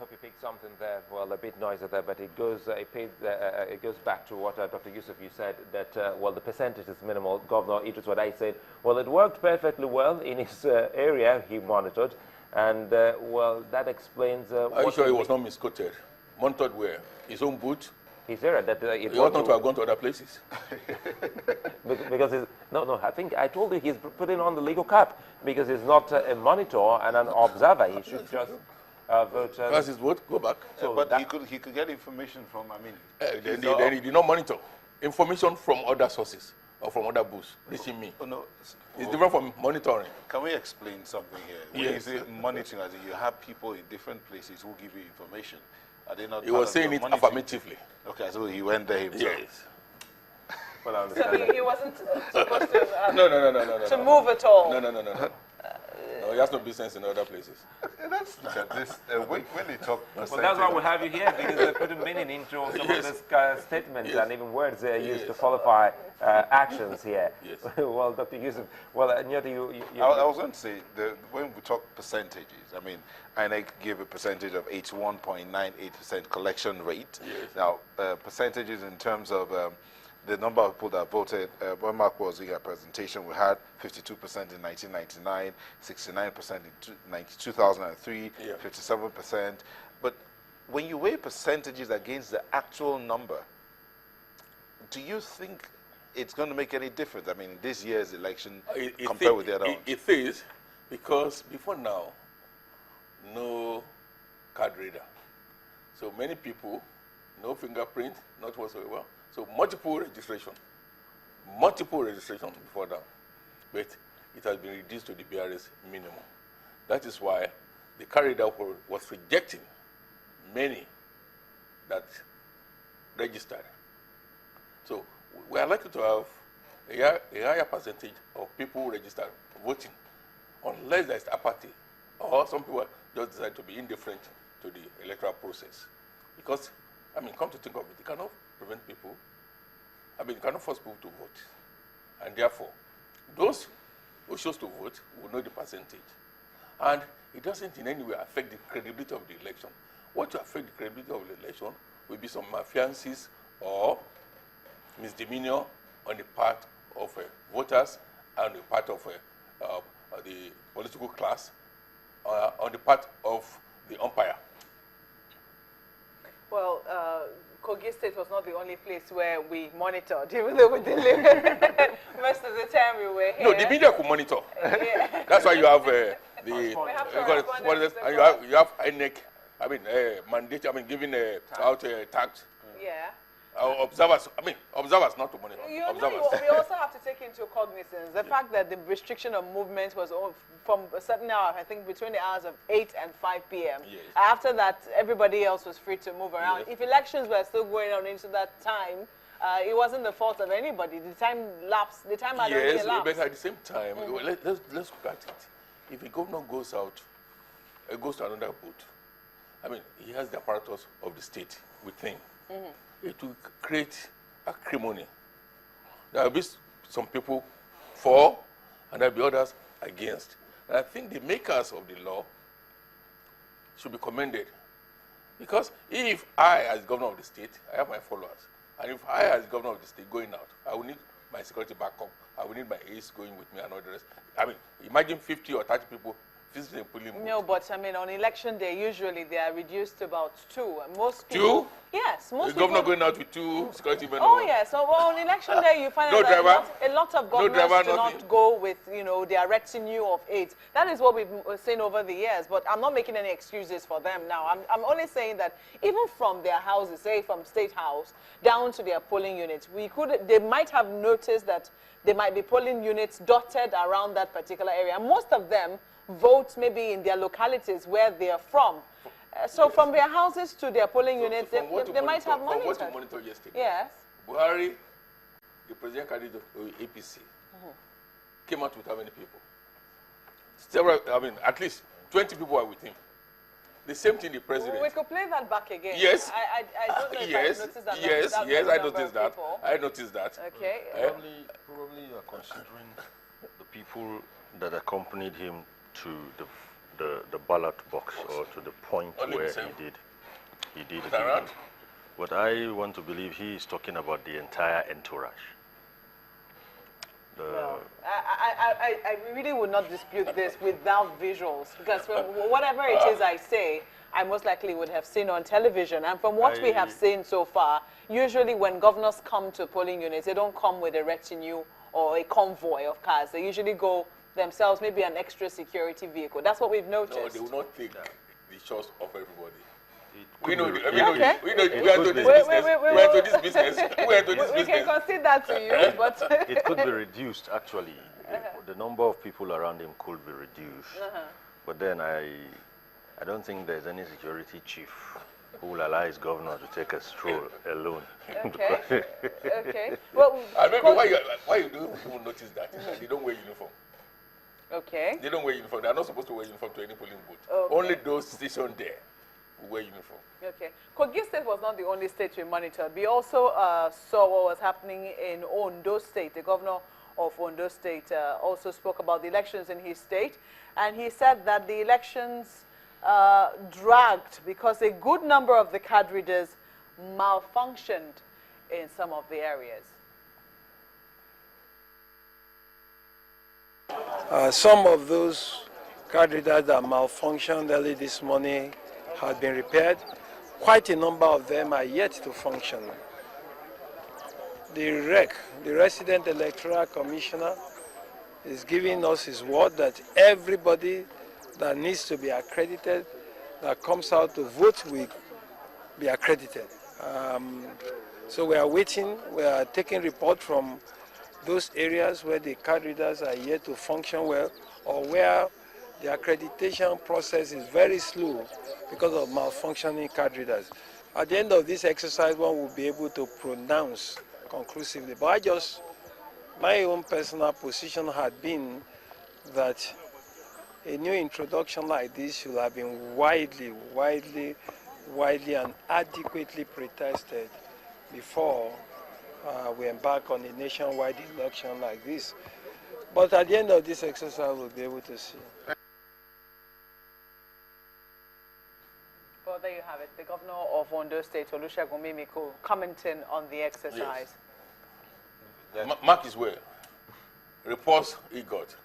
hope you picked something there. Well, a bit noisy there, but it goes back to what Dr. Yusuf, you said, that, well, the percentage is minimal. Governor Idris Wadai said, well, it worked perfectly well in his area he monitored, and, well, that explains... Are you sure he was not misquoted? Monitored where? His own booth? His area. That he ought not to have gone to other places. Because no, I think I told you he's putting on the legal cap because he's not a monitor and an observer. He should just vote. That's his vote. Go back. So but he could get information from. I mean, then he did not monitor information from other sources or from other booths. Reaching me. Oh, no, it's different from monitoring. Can we explain something here? When you say monitoring, as in you have people in different places who give you information. Are they not? He was saying it affirmatively. Okay, so he went there himself. Yes. Well, I understand. So he wasn't supposed to. No. To move at all. No. No, he has no business in other places. Let's look at this. When they talk, well, that's why we have you here, because they're putting meaning into some of these statements and even words they are used to qualify actions here. Yes. Well, Dr. Yusuf, well, Nyota, I was going to say, when we talk percentages, I mean, INEC gave a percentage of 81.98% collection rate. Yes. Now, percentages in terms of the number of people that voted, when Mark was in our presentation, we had 52% in 1999, 69% in 2003, 57%. But when you weigh percentages against the actual number, do you think it's going to make any difference? I mean, this year's election compared with the other ones? It is, because before now, no card reader. So many people, no fingerprint, not whatsoever. So multiple registration before now, but it has been reduced to the BRS minimum. That is why the carried out was rejecting many that registered. So we are likely to have a higher percentage of people registered voting, unless there is apathy, or some people just decide to be indifferent to the electoral process. Because, I mean, come to think of it, you cannot prevent people. I mean, you cannot force people to vote. And therefore, those who choose to vote will know the percentage. And it doesn't in any way affect the credibility of the election. What will affect the credibility of the election will be some malfeasance or misdemeanor on the part of voters and the part of the political class, on the part of the umpire. Well, Kogi State was not the only place where we monitored, even though we delivered. Most of the time we were here. No, the media could monitor. Yeah. That's why you have you have INEC, I mean, mandate, I mean, giving out tax. Yeah. Observers, not to monitor. We also have to take into cognizance the fact that the restriction of movement was from a certain hour, I think between the hours of 8 and 5 p.m. Yes. After that, everybody else was free to move around. Yes. If elections were still going on into that time, it wasn't the fault of anybody. The time lapsed. The time had already elapsed. But at the same time, let's look at it. If a governor goes out, goes to another booth, I mean, he has the apparatus of the state with him. It will create acrimony. There will be some people for, and there will be others against. And I think the makers of the law should be commended. Because if I, as governor of the state, I have my followers, and if I, as governor of the state, going out, I will need my security backup, I will need my aides going with me and all the rest. I mean, imagine 50 or 30 people visiting a polling booth. No, but I mean, on election day, usually they are reduced to about 2. And most Two? people, yes, most the governor going out with 2 security men. Oh, yes. So on election day, you find out that a lot of governors do not go with, their retinue of 8. That is what we've seen over the years. But I'm not making any excuses for them now. I'm only saying that even from their houses, say from State House, down to their polling units, they might have noticed that there might be polling units dotted around that particular area. And most of them vote maybe in their localities where they are from. So from their houses to their polling units, they might have monitored. From what you monitored yesterday, yes. Buhari, the president candidate of APC, came out with how many people? Several, I mean, at least 20 people were with him. The same thing the president. We could play that back again. Yes. I don't know if yes. I noticed that. Yes, I noticed that. I noticed that. Okay. Probably you are considering the people that accompanied him to the the ballot box or to the point Only where himself. he did But around. But I want to believe he is talking about the entire entourage. Well, I really would not dispute this without visuals, because from whatever it is I say, I most likely would have seen on television. And from what we have seen so far, usually when governors come to polling units, they don't come with a retinue or a convoy of cars. They usually go themselves, maybe an extra security vehicle. That's what we've noticed. No, they will not take the shots of everybody. We We are into this business. We can concede that to you, but it could be reduced, actually. The number of people around him could be reduced. But then I don't think there's any security chief who will allow his governor to take a stroll alone. Okay. Okay. Well, and maybe why you don't even notice that? They don't wear uniform. Okay. They don't wear uniform. They are not supposed to wear uniform to any polling booth. Okay. Only those stationed there will wear uniform. Okay. Kogi State was not the only state we monitored. We also saw what was happening in Ondo State. The governor of Ondo State also spoke about the elections in his state, and he said that the elections dragged because a good number of the card readers malfunctioned in some of the areas. Some of those card readers that malfunctioned early this morning have been repaired. Quite a number of them are yet to function. The REC, the Resident Electoral Commissioner, is giving us his word that everybody that needs to be accredited, that comes out to vote, will be accredited. So we are waiting, we are taking report from those areas where the card readers are yet to function well, or where the accreditation process is very slow because of malfunctioning card readers. At the end of this exercise, one will be able to pronounce conclusively. But my own personal position had been that a new introduction like this should have been widely and adequately pre-tested before we embark on a nationwide election like this. But at the end of this exercise, we'll be able to see. Well, there you have it. The governor of Ondo State, Olusegun Mimiko, commenting on the exercise. Yes. Mark is well. Reports he got.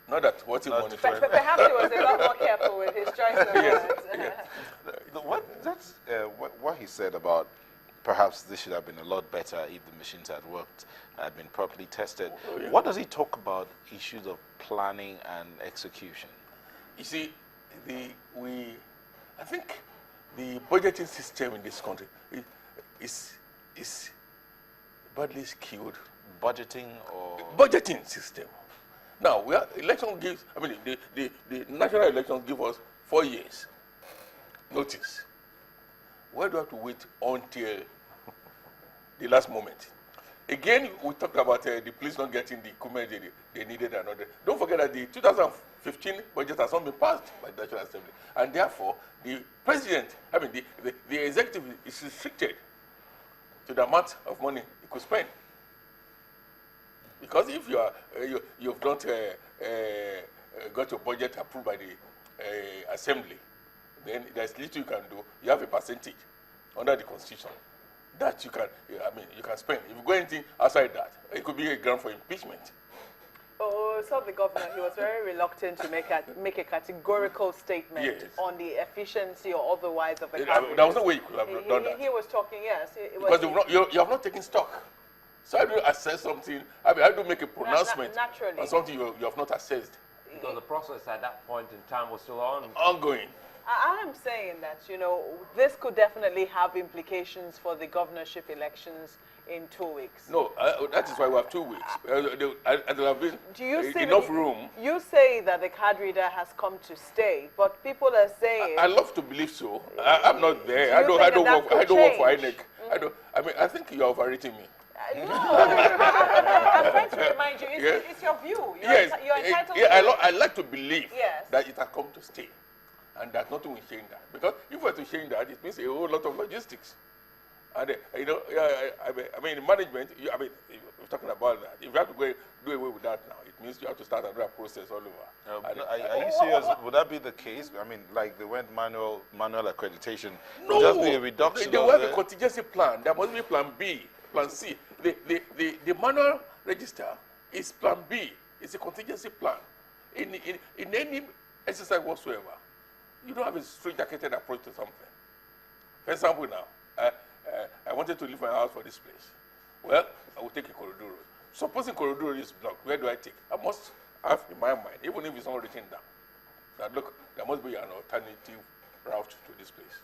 Not that what he monitored. But perhaps he was a lot more careful with his choice of words. What he said about perhaps this should have been a lot better if the machines had worked, had been properly tested. Oh, yeah. What does he talk about issues of planning and execution? You see, I think the budgeting system in this country is badly skewed. Budgeting or? Budgeting system. Now, election gives, the national elections give us 4 years notice. Why do I have to wait until the last moment? Again, we talked about the police not getting the equipment they needed and all that. Don't forget that the 2015 budget has not been passed by the National Assembly. And therefore, the president, the executive is restricted to the amount of money he could spend. Because if you've not got your budget approved by the assembly, then there's little you can do. You have a percentage under the constitution that you can spend. If you go anything outside that, it could be a ground for impeachment. Oh, so the governor, he was very reluctant to make a categorical statement on the efficiency or otherwise of the cabinet. There was no way you could have done that. He was talking, yes. Because you have not taken stock. So how do you assess something? How do you make a pronouncement on something you have not assessed? Because the process at that point in time was still ongoing. I am saying that, this could definitely have implications for the governorship elections in 2 weeks. No, that is why we have 2 weeks. There have been enough room. You say that the card reader has come to stay, but people are saying... I love to believe so. I'm not there. I don't work for INEC. I think you're overrating me. No, I'm trying to remind you, it's your view. You're entitled to I like to believe that it has come to stay. And that nothing will change that. Because if we were to change that, it means a whole lot of logistics. And you know, I mean, in management, I mean, if we're talking about that. If you have to go do away with that now, it means you have to start another process all over. Are you serious? Would that be the case? I mean, like they went manual accreditation. No, would just be a reduction. They have a contingency plan. There must be plan B, plan C. The manual register is plan B. It's a contingency plan. In any exercise whatsoever, you don't have a straight-jacketed approach to something. For example, now, I wanted to leave my house for this place. Well, I will take a corridor road. Supposing corridor road is blocked, where do I take? I must have in my mind, even if it's not written down, that look, there must be an alternative route to this place.